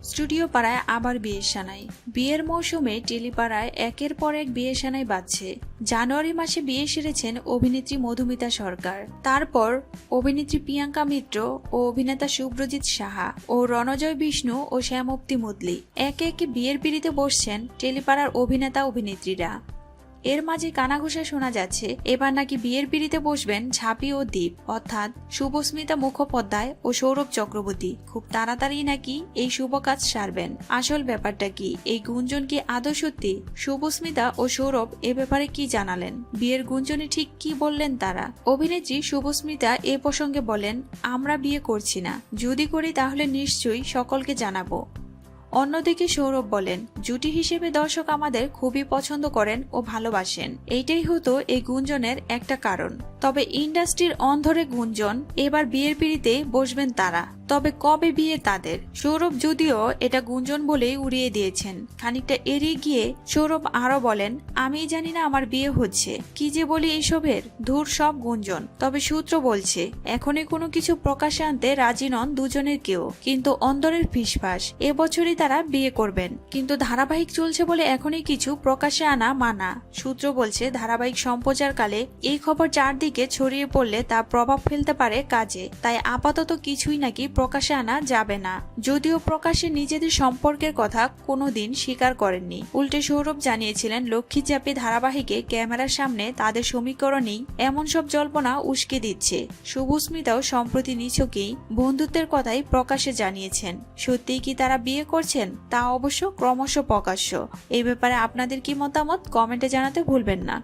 Studio পাড়ায় আবার বিয়ের সানাই। বিয়ের মৌসুমে টেলিপাড়ায় একের পর এক বিয়ের সানাই বাজছে। জানুয়ারি মাসে বিয়ে সেরেছেন অভিনেত্রী মধুমিতা সরকার, তারপর অভিনেত্রী প্রিয়াঙ্কা মিত্র ও অভিনেতা শুভ্রজিৎ সাহা ও রণজয় বিষ্ণু ও শ্যামপ্তি মুদলি একে একে বিয়ের পিঁড়িতে বসছেন টেলিপাড়ার অভিনেতা অভিনেত্রীরা। এর মাঝে কানাঘুষা শোনা যাচ্ছে এবার নাকি বিয়ের পিঁড়িতে বসবেন ঝাঁপি ও দীপ, অর্থাৎ শুভস্মিতা মুখোপাধ্যায় ও সৌরভ চক্রবর্তী। খুব তাড়াতাড়ি নাকি এই শুভ কাজ সারবেন। আসল ব্যাপারটা কি, এই গুঞ্জন কি আদৌ সত্যি? শুভস্মিতা ও সৌরভ এ ব্যাপারে কি জানালেন? বিয়ের গুঞ্জনে ঠিক কি বললেন তারা? অভিনেত্রী শুভস্মিতা এ প্রসঙ্গে বলেন, আমরা বিয়ে করছি না, যদি করি তাহলে নিশ্চয়ই সকলকে জানাবো। অন্যদিকে সৌরভ বলেন, জুটি হিসেবে দর্শক আমাদের খুবই পছন্দ করেন ও ভালোবাসেন, এইটাই হতো এই গুঞ্জনের একটা কারণ। তবে ইন্ডাস্ট্রির অন্ধরে গুঞ্জন, এবার বিয়ের পিঁড়িতে বসবেন তারা, তবে কবে বিয়ে তাদের? সৌরভ যদিও এটা গুঞ্জন বলেই উড়িয়ে দিয়েছেন। খানিকটা এড়িয়ে গিয়ে সৌরভ আরো বলেন, আমি জানি না আমার বিয়ে হচ্ছে, কি যে বলি এইসবের, ধুর সব গুঞ্জন। তবে সূত্র বলছে এখনই কোনো কিছু প্রকাশ্যে আনতে রাজি নন দুজনের কেউ, কিন্তু অন্তরের ফিসফাস এবছরই তারা বিয়ে করবেন। কিন্তু ধারাবাহিক চলছে বলে এখনই কিছু প্রকাশ্যে আনা মানা। সূত্র বলছে ধারাবাহিক সম্প্রচারকালে এই খবর চারদিকে ছড়িয়ে পড়লে তা প্রভাব ফেলতে পারে কাজে, তাই আপাতত কিছুই নাকি প্রকাশ্যে আনা যাবে না। যদিও প্রকাশ্যে নিজেদের সম্পর্কের কথা কোনোদিন স্বীকার করেননি। উল্টে সৌরভ জানিয়েছিলেন লক্ষ্মী চাপি ধারাবাহিকে ক্যামেরার সামনে তাদের সমীকরণেই এমন সব জল্পনা উস্কে দিচ্ছে। শুভস্মিতাও সম্প্রতি নিছকেই বন্ধুত্বের কথাই প্রকাশ্যে জানিয়েছেন। সত্যিই কি তারা বিয়ে করছেন তা অবশ্য ক্রমশ প্রকাশ্য। এই ব্যাপারে আপনাদের কি মতামত কমেন্টে জানাতে ভুলবেন না।